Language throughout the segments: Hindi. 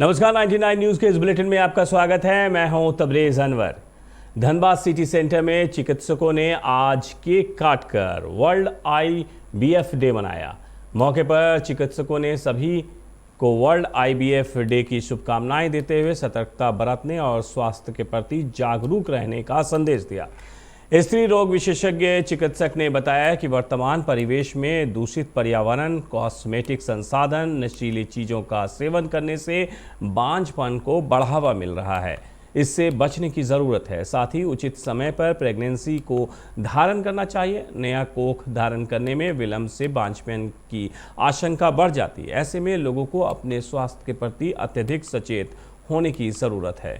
नमस्कार, 99 न्यूज के इस बुलेटिन में आपका स्वागत है। मैं हूं तबरेज अनवर। धनबाद सिटी सेंटर में चिकित्सकों ने आज केक काटकर वर्ल्ड आईबीएफ डे मनाया। मौके पर चिकित्सकों ने सभी को वर्ल्ड आईबीएफ डे की शुभकामनाएं देते हुए सतर्कता बरतने और स्वास्थ्य के प्रति जागरूक रहने का संदेश दिया। स्त्री रोग विशेषज्ञ चिकित्सक ने बताया कि वर्तमान परिवेश में दूषित पर्यावरण, कॉस्मेटिक संसाधन, नशीली चीज़ों का सेवन करने से बांझपन को बढ़ावा मिल रहा है। इससे बचने की ज़रूरत है। साथ ही उचित समय पर प्रेगनेंसी को धारण करना चाहिए। नया कोख धारण करने में विलंब से बांझपन की आशंका बढ़ जाती है। ऐसे में लोगों को अपने स्वास्थ्य के प्रति अत्यधिक सचेत होने की ज़रूरत है।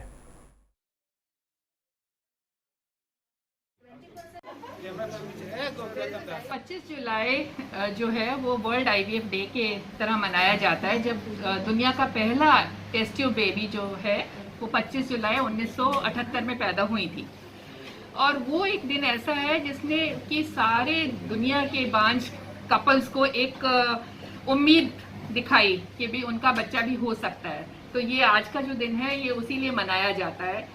25 जुलाई जो है वो वर्ल्ड आईवीएफ डे के तरह मनाया जाता है। जब दुनिया का पहला टेस्ट ट्यूब बेबी जो है वो 25 जुलाई 1978 में पैदा हुई थी। और वो एक दिन ऐसा है जिसने कि सारे दुनिया के बांझ कपल्स को एक उम्मीद दिखाई कि भी उनका बच्चा भी हो सकता है। तो ये आज का जो दिन है ये उसी लिए मनाया जाता है।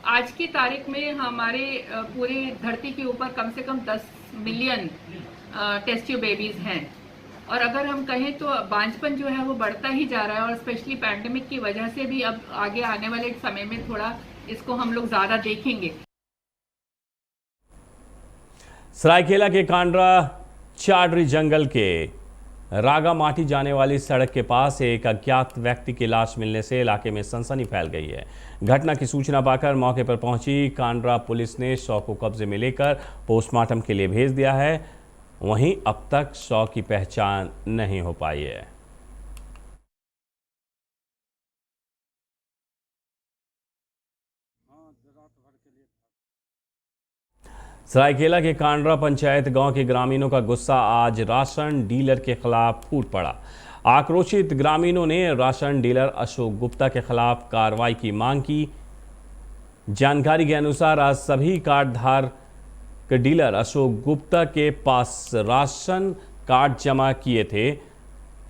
आज की तारीख में हमारे पूरी धरती के ऊपर कम से कम 10 मिलियन टेस्ट ट्यूब बेबीज हैं। और अगर हम कहें तो बांझपन जो है वो बढ़ता ही जा रहा है। और स्पेशली पैंडेमिक की वजह से भी अब आगे आने वाले समय में थोड़ा इसको हम लोग ज्यादा देखेंगे। सरायकेला के कांड्रा चाडरी जंगल के रागामाटी जाने वाली सड़क के पास एक अज्ञात व्यक्ति की लाश मिलने से इलाके में सनसनी फैल गई है। घटना की सूचना पाकर मौके पर पहुंची कांड्रा पुलिस ने शव को कब्जे में लेकर पोस्टमार्टम के लिए भेज दिया है। वहीं अब तक शव की पहचान नहीं हो पाई है। सरायकेला के कांड्रा पंचायत गांव के ग्रामीणों का गुस्सा आज राशन डीलर के खिलाफ फूट पड़ा। आक्रोशित ग्रामीणों ने राशन डीलर अशोक गुप्ता के खिलाफ कार्रवाई की मांग की। जानकारी के अनुसार आज सभी कार्डधारक डीलर अशोक गुप्ता के पास राशन कार्ड जमा किए थे।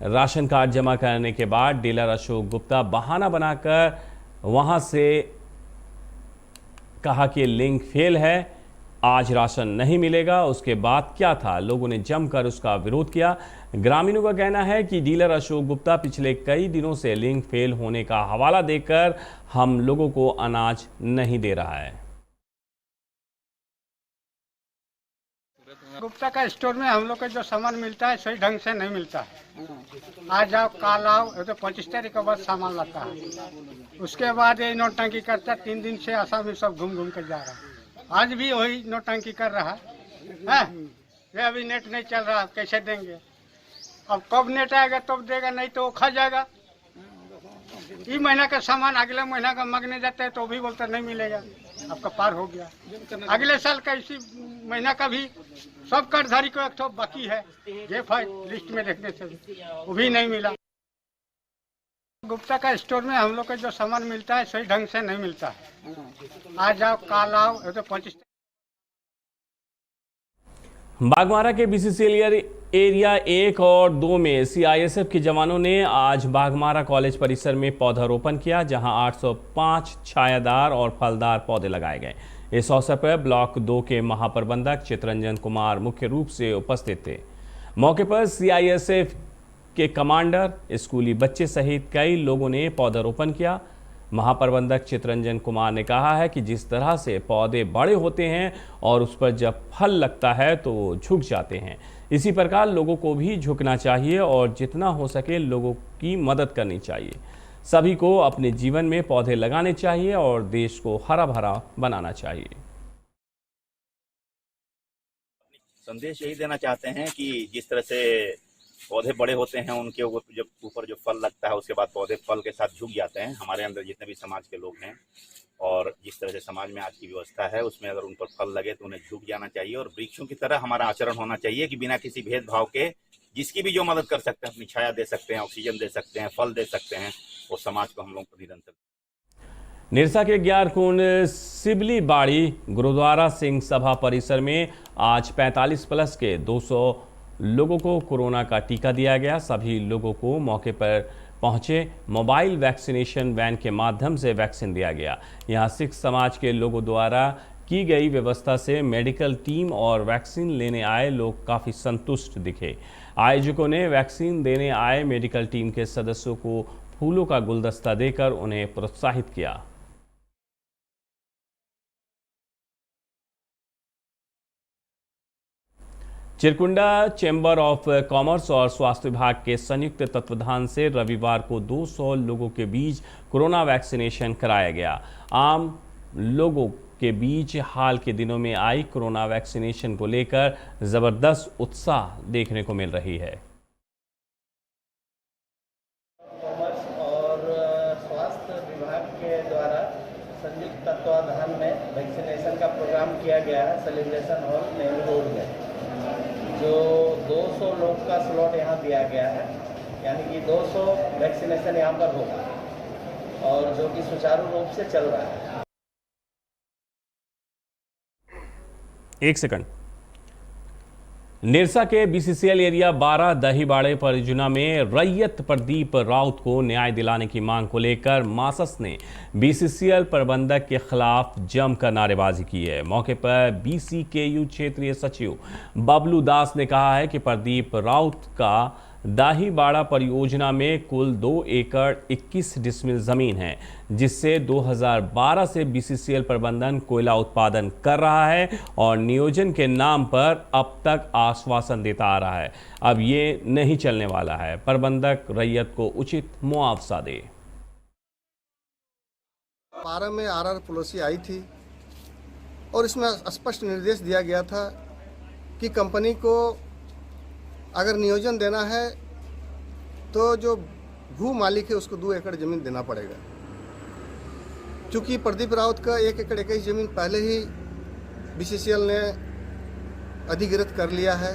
राशन कार्ड जमा करने के बाद डीलर अशोक गुप्ता बहाना बनाकर वहां से कहा कि लिंक फेल है, आज राशन नहीं मिलेगा। उसके बाद क्या था, लोगों ने जमकर उसका विरोध किया। ग्रामीणों का कहना है कि डीलर अशोक गुप्ता पिछले कई दिनों से लिंक फेल होने का हवाला देकर हम लोगों को अनाज नहीं दे रहा है। गुप्ता का स्टोर में हम लोग का जो सामान मिलता है सही ढंग से नहीं मिलता है। आज आओ काल आओ, ये तो 25 तारीख के बाद सामान लाता है। उसके बाद ये नोटंकी करता है। 3 दिन से आसाम में सब घूम घूम कर जा रहा है। आज भी वही नोटंकी कर रहा है। ये अभी नेट नहीं चल रहा, कैसे देंगे? अब कब नेट आएगा तब देगा, नहीं तो वो खा जाएगा। ये महीना का सामान अगले महीना का मांगने जाते हैं तो भी बोलता नहीं मिलेगा, आपका पार हो गया। अगले साल का इसी महीना का भी सब कार्डधारी को एक तो बाकी है जेफाई लिस्ट में देखने से वो भी नहीं मिला। गुप्ता का स्टोर में हम लोग का जो सामान मिलता है सही ढंग से नहीं मिलता है। आज आओ काल आओ, ये तो 25। बाघमारा के बीसीसीएल एरिया 1 और 2 में सीआईएसएफ के जवानों ने आज बाघमारा कॉलेज परिसर में पौधारोपण किया, जहां 805 छायादार और फलदार पौधे लगाए गए। इस अवसर पर ब्लॉक 2 के महाप्रबंधक चितरंजन कुमार मुख्य रूप से उपस्थित थे। मौके पर सीआईएसएफ के कमांडर, स्कूली बच्चे सहित कई लोगों ने पौधारोपण किया। महाप्रबंधक चितरंजन कुमार ने कहा है कि जिस तरह से पौधे बड़े होते हैं और उस पर जब फल लगता है तो वो झुक जाते हैं, इसी प्रकार लोगों को भी झुकना चाहिए और जितना हो सके लोगों की मदद करनी चाहिए। सभी को अपने जीवन में पौधे लगाने चाहिए और देश को हरा भरा बनाना चाहिए। संदेश यही देना चाहते हैं कि जिस तरह से पौधे बड़े होते हैं उनके ऊपर जो फल लगता है उसके बाद पौधे फल के साथ झुक जाते हैं। हमारे अंदर जितने भी समाज के लोग हैं और जिस तरह से समाज में आज की व्यवस्था है उसमें अगर उन पर फल लगे तो उन्हें झुक जाना चाहिए और वृक्षों की तरह हमारा आचरण होना चाहिए कि बिना किसी भेदभाव के जिसकी भी जो मदद कर सकते हैं, अपनी छाया दे सकते हैं, ऑक्सीजन दे सकते हैं, फल दे सकते हैं, वो समाज को हम लोग को निरंतर। निरसा के ग्यारकुंड सिबली बाड़ी गुरुद्वारा सिंह सभा परिसर में आज 45 प्लस के 200 लोगों को कोरोना का टीका दिया गया। सभी लोगों को मौके पर पहुंचे। मोबाइल वैक्सीनेशन वैन के माध्यम से वैक्सीन दिया गया। यहां सिख समाज के लोगों द्वारा की गई व्यवस्था से मेडिकल टीम और वैक्सीन लेने आए लोग काफ़ी संतुष्ट दिखे। आयोजकों ने वैक्सीन देने आए मेडिकल टीम के सदस्यों को फूलों का गुलदस्ता देकर उन्हें प्रोत्साहित किया। चिरकुंडा चैम्बर ऑफ कॉमर्स और स्वास्थ्य विभाग के संयुक्त तत्वाधान से रविवार को 200 लोगों के बीच कोरोना वैक्सीनेशन कराया गया। आम लोगों के बीच हाल के दिनों में आई कोरोना वैक्सीनेशन को लेकर जबरदस्त उत्साह देखने को मिल रही है। कॉमर्स और स्वास्थ्य विभाग के द्वारा संयुक्त तत्वाधान में वैक्सीनेशन का प्रोग्राम किया गया है सेलिब्रेशन हॉल नेहरू रोड में। जो 200 लोग का स्लॉट यहाँ दिया गया है, यानी कि 200 वैक्सीनेशन यहाँ पर होगा और जो कि सुचारू रूप से चल रहा है। एक सेकंड। निरसा के बीसीसीएल एरिया 12 दहीबाड़े परियोजना में रैयत प्रदीप राउत को न्याय दिलाने की मांग को लेकर मासस ने बीसीसीएल प्रबंधक के खिलाफ जमकर नारेबाजी की है। मौके पर बीसीकेयू क्षेत्रीय सचिव बबलू दास ने कहा है कि प्रदीप राउत का दाहीबाड़ा परियोजना में कुल 2 एकड़ 21 डिसमिल जमीन है, जिससे 2012 से बीसीसीएल प्रबंधन कोयला उत्पादन कर रहा है और नियोजन के नाम पर अब तक आश्वासन देता आ रहा है। अब ये नहीं चलने वाला है। प्रबंधक रैयत को उचित मुआवजा दे। 12 में आरआर पॉलिसी आई थी और इसमें स्पष्ट निर्देश दिया गया था कि कंपनी को अगर नियोजन देना है तो जो भू मालिक है उसको 2 एकड़ ज़मीन देना पड़ेगा। क्योंकि प्रदीप राउत का 1 एकड़ 21 ज़मीन पहले ही बीसीसीएल ने अधिग्रहित कर लिया है,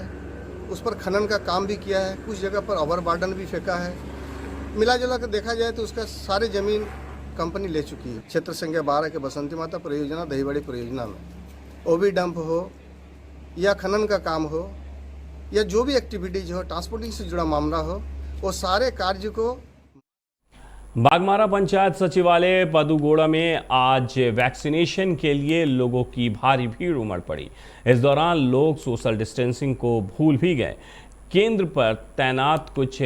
उस पर खनन का काम भी किया है, कुछ जगह पर ओवरबर्डन भी फेंका है। मिला जुला कर देखा जाए तो उसका सारी ज़मीन कंपनी ले चुकी है। क्षेत्र संख्या 12 के बसंती माता परियोजना दहीबाड़ी परियोजना में ओबी डंप हो या खनन का काम हो या जो भी एक्टिविटीज हो, ट्रांसपोर्टिंग से जुड़ा मामला हो, वो सारे कार्य को। बागमारा पंचायत सचिवालय पदुगोड़ा में आज वैक्सीनेशन के लिए लोगों की भारी भीड़ उमड़ पड़ी। इस दौरान लोग सोशल डिस्टेंसिंग को भूल भी गए। केंद्र पर तैनात कुछ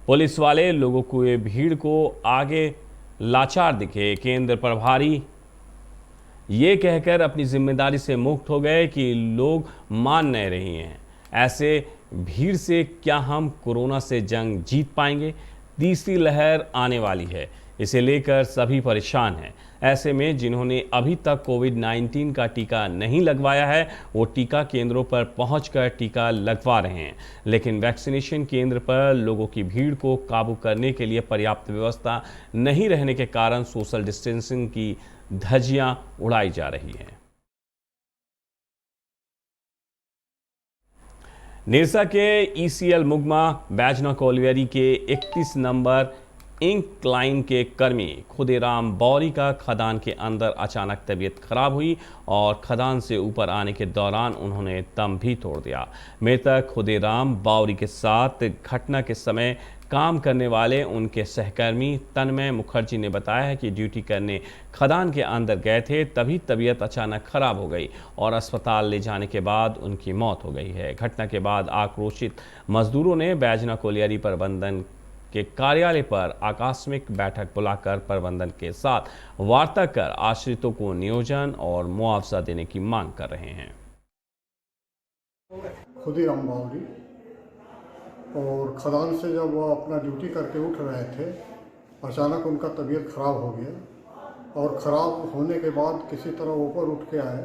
पुलिस वाले लोगों को ये भीड़ को आगे लाचार दिखे। केंद्र प्रभारी ये कहकर अपनी जिम्मेदारी से मुक्त हो गए कि लोग मान नहीं रही हैं। ऐसे भीड़ से क्या हम कोरोना से जंग जीत पाएंगे? तीसरी लहर आने वाली है, इसे लेकर सभी परेशान हैं। ऐसे में जिन्होंने अभी तक कोविड-19 का टीका नहीं लगवाया है वो टीका केंद्रों पर पहुंचकर टीका लगवा रहे हैं, लेकिन वैक्सीनेशन केंद्र पर लोगों की भीड़ को काबू करने के लिए पर्याप्त व्यवस्था नहीं रहने के कारण सोशल डिस्टेंसिंग की धज्जियां उड़ाई जा रही हैं। निरसा के ईसीएल मुगमा बैजना कोलियरी के 31 नंबर इंक्लाइन के कर्मी खुदेराम बौरी का खदान के अंदर अचानक तबीयत खराब हुई और खदान से ऊपर आने के दौरान उन्होंने दम भी तोड़ दिया। मृतक खुदेराम बौरी के साथ घटना के समय काम करने वाले उनके सहकर्मी तन्मय मुखर्जी ने बताया है कि ड्यूटी करने खदान के अंदर गए थे, तभी तबीयत अचानक खराब हो गई और अस्पताल ले जाने के बाद उनकी मौत हो गई है। घटना के बाद आक्रोशित मजदूरों ने बैजना कोलियरी प्रबंधन के कार्यालय पर आकस्मिक बैठक बुलाकर प्रबंधन के साथ वार्ता कर आश्रितों को नियोजन और मुआवजा देने की मांग कर रहे हैं। खुदीराम बौरी और खदान से जब वो अपना ड्यूटी करके उठ रहे थे, अचानक उनका तबीयत ख़राब हो गया और ख़राब होने के बाद किसी तरह ऊपर उठ के आए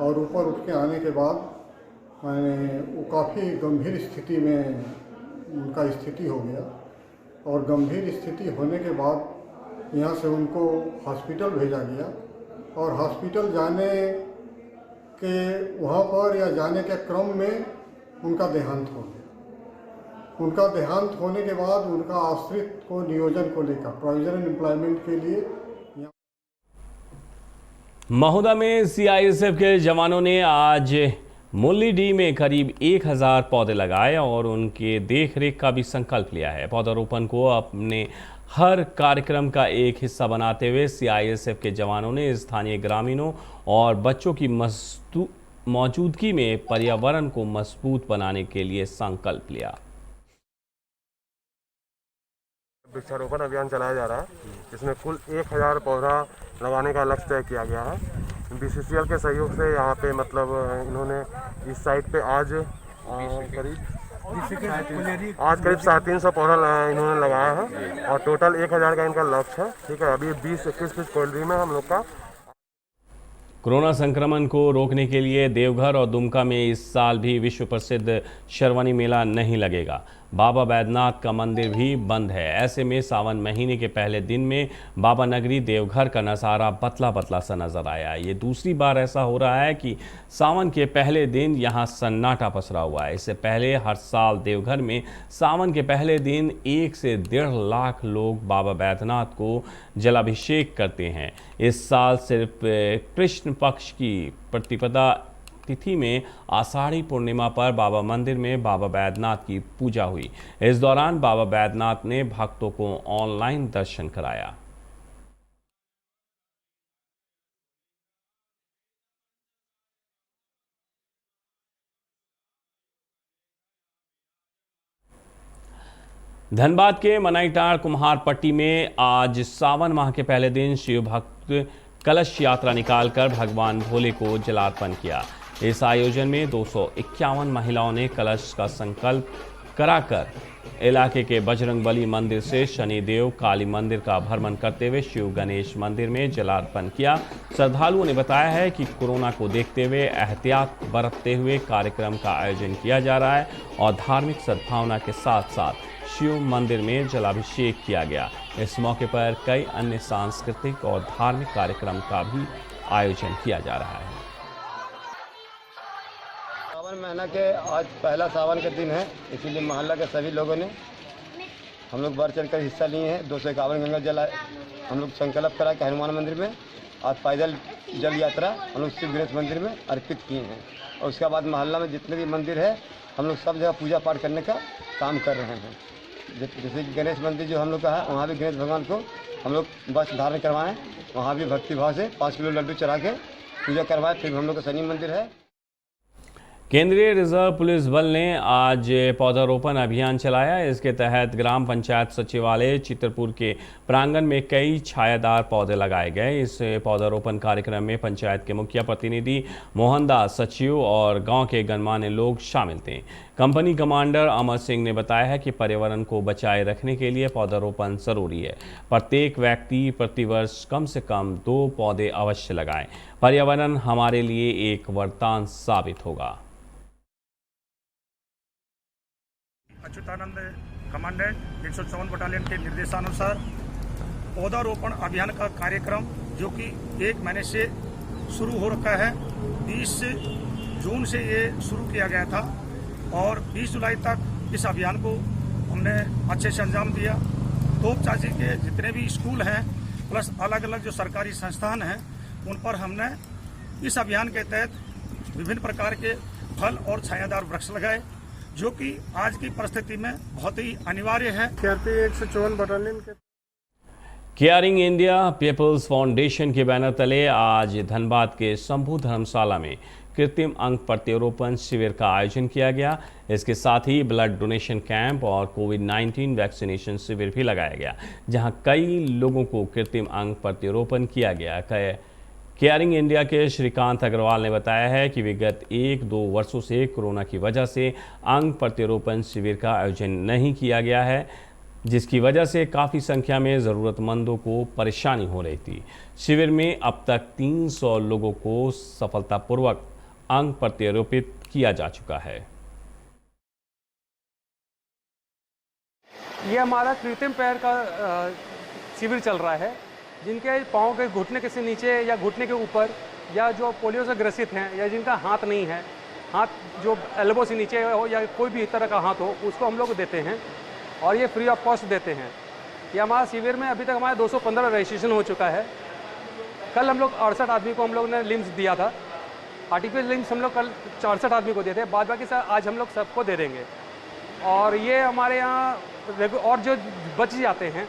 और ऊपर उठ के आने के बाद वो काफ़ी गंभीर स्थिति में उनका स्थिति हो गया और गंभीर स्थिति होने के बाद यहाँ से उनको हॉस्पिटल भेजा गया और हॉस्पिटल जाने के वहाँ पर या जाने के क्रम में उनका देहांत हो गया। उनका देहांत होने के बाद उनका आश्रित को नियोजन को लेकर प्रोविजनल एम्प्लॉयमेंट के लिए महोदा में सीआईएसएफ के जवानों ने आज मुल्लीडीह में करीब 1000 पौधे लगाए और उनके देखरेख का भी संकल्प लिया है। पौधारोपण को अपने हर कार्यक्रम का एक हिस्सा बनाते हुए सीआईएसएफ के जवानों ने स्थानीय ग्रामीणों और बच्चों की मौजूदगी में पर्यावरण को मजबूत बनाने के लिए संकल्प लिया। वृक्षारोपण अभियान चलाया जा रहा है, जिसमें कुल 1000 पौधा लगाने का लक्ष्य तय किया गया है। बीसीसीएल के सहयोग से यहाँ पे मतलब इन्होंने इस साइट पे आज करीब 350 पौधा इन्होंने लगाया है और टोटल 1000 का इनका लक्ष्य है। ठीक है, अभी 20-21 फीट कोल्ड्री में हम लोग का। कोरोना संक्रमण को रोकने के लिए देवघर और दुमका में इस साल भी विश्व प्रसिद्ध श्रवणी मेला नहीं लगेगा। बाबा बैद्यनाथ का मंदिर भी बंद है। ऐसे में सावन महीने के पहले दिन में बाबा नगरी देवघर का नज़ारा पतला पतला सा नजर आया। ये दूसरी बार ऐसा हो रहा है कि सावन के पहले दिन यहाँ सन्नाटा पसरा हुआ है। इससे पहले हर साल देवघर में सावन के पहले दिन 1 से 1.5 लाख लोग बाबा बैद्यनाथ को जलाभिषेक करते हैं। इस साल सिर्फ कृष्ण पक्ष की प्रतिपदा तिथि में आषाढ़ी पूर्णिमा पर बाबा मंदिर में बाबा बैद्यनाथ की पूजा हुई। इस दौरान बाबा बैद्यनाथ ने भक्तों को ऑनलाइन दर्शन कराया। धनबाद के मनाईटांड़ कुम्हारपट्टी में आज सावन माह के पहले दिन शिव भक्त कलश यात्रा निकालकर भगवान भोले को जलार्पण किया। इस आयोजन में 251 महिलाओं ने कलश का संकल्प कराकर इलाके के बजरंगबली मंदिर से शनिदेव काली मंदिर का भ्रमण करते हुए शिव गणेश मंदिर में जलार्पण किया। श्रद्धालुओं ने बताया है कि कोरोना को देखते हुए एहतियात बरतते हुए कार्यक्रम का आयोजन किया जा रहा है और धार्मिक सद्भावना के साथ साथ शिव मंदिर में जलाभिषेक किया गया। इस मौके पर कई अन्य सांस्कृतिक और धार्मिक कार्यक्रम का भी आयोजन किया जा रहा है। सावन महीना के आज पहला सावन का दिन है, इसीलिए मोहल्ला के सभी लोगों ने हम लोग बढ़ चढ़ कर हिस्सा लिए हैं। 251 गंगा जल हम लोग संकल्प करा के हनुमान मंदिर में आज पैदल जल यात्रा हम लोग शिव गणेश मंदिर में अर्पित किए हैं और उसके बाद मोहल्ला में जितने भी मंदिर है हम लोग सब जगह पूजा पाठ करने का काम कर रहे हैं। जैसे कि गणेश मंदिर जो हम लोग का है, वहाँ भी गणेश भगवान को हम लोग वस्त्र धारण करवाएं, वहाँ भी भक्ति भाव से 5 किलो लड्डू चढ़ा के पूजा करवाएं। फिर हम लोग का शनि मंदिर है। केंद्रीय रिजर्व पुलिस बल ने आज पौधारोपण अभियान चलाया। इसके तहत ग्राम पंचायत सचिवालय चित्रपुर के प्रांगण में कई छायादार पौधे लगाए गए। इस पौधारोपण कार्यक्रम में पंचायत के मुखिया प्रतिनिधि मोहनदास, सचिव और गांव के गणमान्य लोग शामिल थे। कंपनी कमांडर अमर सिंह ने बताया है कि पर्यावरण को बचाए रखने के लिए पौधारोपण जरूरी है। प्रत्येक व्यक्ति प्रतिवर्ष कम से कम 2 पौधे अवश्य लगाएं। पर्यावरण हमारे लिए एक वरदान साबित होगा। अच्युतानंद कमांडेंट 154 बटालियन के निर्देशानुसार पौधारोपण अभियान का कार्यक्रम जो कि 1 महीने से शुरू हो रखा है, 20 जून से ये शुरू किया गया था और 20 जुलाई तक इस अभियान को हमने अच्छे से अंजाम दिया। तोपचाची के जितने भी स्कूल हैं प्लस अलग अलग जो सरकारी संस्थान हैं उन पर हमने इस अभियान के तहत विभिन्न प्रकार के फल और छायादार वृक्ष लगाए, जो कि आज की परिस्थिति में बहुत ही अनिवार्य है। सीआरपी 154 बटालियन के केयरिंग इंडिया पीपल्स फाउंडेशन के बैनर तले आज धनबाद के शंभू धर्मशाला में कृत्रिम अंग प्रत्यारोपण शिविर का आयोजन किया गया। इसके साथ ही ब्लड डोनेशन कैंप और कोविड-19 वैक्सीनेशन शिविर भी लगाया गया, जहां कई लोगों को कृत्रिम अंग प्रत्यारोपण किया गया। केयरिंग इंडिया के श्रीकांत अग्रवाल ने बताया है कि विगत 1-2 वर्षों से कोरोना की वजह से अंग प्रत्यारोपण शिविर का आयोजन नहीं किया गया है, जिसकी वजह से काफ़ी संख्या में ज़रूरतमंदों को परेशानी हो रही थी। शिविर में अब तक 300 लोगों को सफलतापूर्वक अंग प्रत्यारोपित किया जा चुका है। ये हमारा कृत्रिम पैर का शिविर चल रहा है, जिनके पाँव के घुटने के से नीचे या घुटने के ऊपर या जो पोलियो से ग्रसित हैं या जिनका हाथ नहीं है, हाथ जो एल्बो से नीचे हो या कोई भी तरह का हाथ हो, उसको हम लोग देते हैं और ये फ्री ऑफ कॉस्ट देते हैं। ये हमारा शिविर में अभी तक हमारे 215 रजिस्ट्रेशन हो चुका है। कल हम लोग 68 आदमी को हम लोग ने लिम्स दिया था आर्टिफिशियल लिम्स हम लोग कल 64 आदमी को दिए थे, बाद बाकी सर आज हम लोग सबको दे देंगे। और ये हमारे यहाँ और जो बच जाते हैं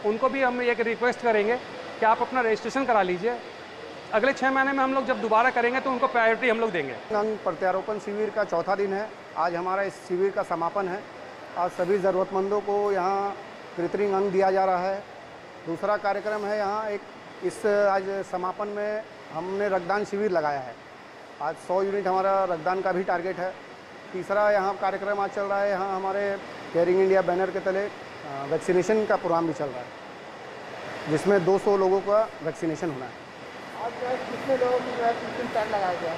उनको भी हम एक रिक्वेस्ट करेंगे कि आप अपना रजिस्ट्रेशन करा लीजिए। अगले 6 महीने में हम लोग जब दोबारा करेंगे तो उनको प्रायोरिटी हम लोग देंगे। अंग प्रत्यारोपण शिविर का चौथा दिन है। आज हमारा इस शिविर का समापन है। आज सभी ज़रूरतमंदों को यहाँ कृत्रिम अंग दिया जा रहा है। दूसरा कार्यक्रम है यहाँ आज समापन में हमने रक्तदान शिविर लगाया है। आज 100 यूनिट हमारा रक्तदान का भी टारगेट है। तीसरा यहाँ कार्यक्रम आज चल रहा है, यहाँ हमारे केयरिंग इंडिया बैनर के तले वैक्सीनेशन का प्रोग्राम भी चल रहा है, जिसमें 200 लोगों का वैक्सीनेशन होना है। आज कितने लोगों को वैक्सीनेशन कार्ड लगाया गया है?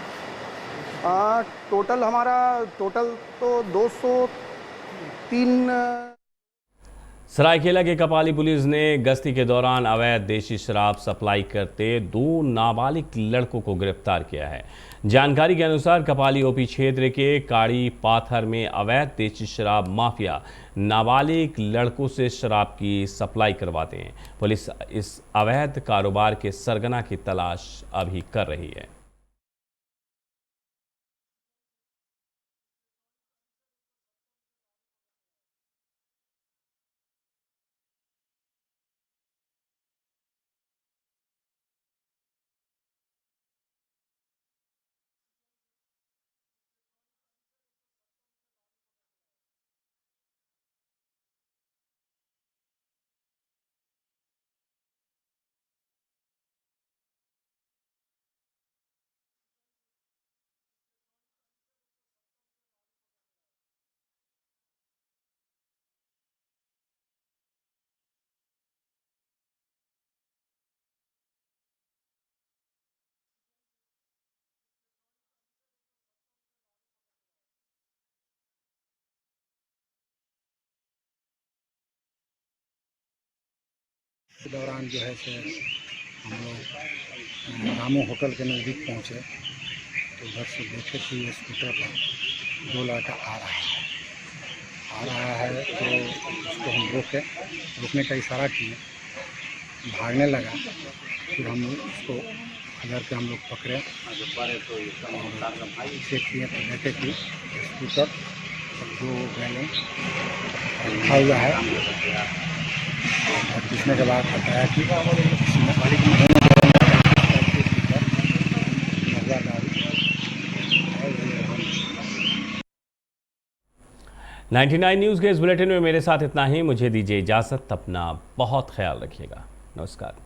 टोटल तो 203। सरायकेला के कपाली पुलिस ने गश्ती के दौरान अवैध देशी शराब सप्लाई करते 2 नाबालिग लड़कों को गिरफ्तार किया है। जानकारी के अनुसार कपाली ओपी क्षेत्र के काड़ी पाथर में अवैध देशी शराब माफिया नाबालिग लड़कों से शराब की सप्लाई करवाते हैं। पुलिस इस अवैध कारोबार के सरगना की तलाश अभी कर रही है। के दौरान जो है से हम लोग रामो होटल के नज़दीक पहुँचे तो उधर से देखे कि ये स्कूटर पर 2 लड़का आ रहा है तो उसको हम रोकने का इशारा किए, भागने लगा। फिर हम उसको खबर के हम लोग पकड़े और चेक किए तो देखे कि स्कूटर 2 गैलन रखा हुआ है। और पूछने के बाद बताया कि मालिक 99 न्यूज़ के इस बुलेटिन में मेरे साथ इतना ही। मुझे दीजिए इजाज़त। अपना बहुत ख्याल रखिएगा। नमस्कार।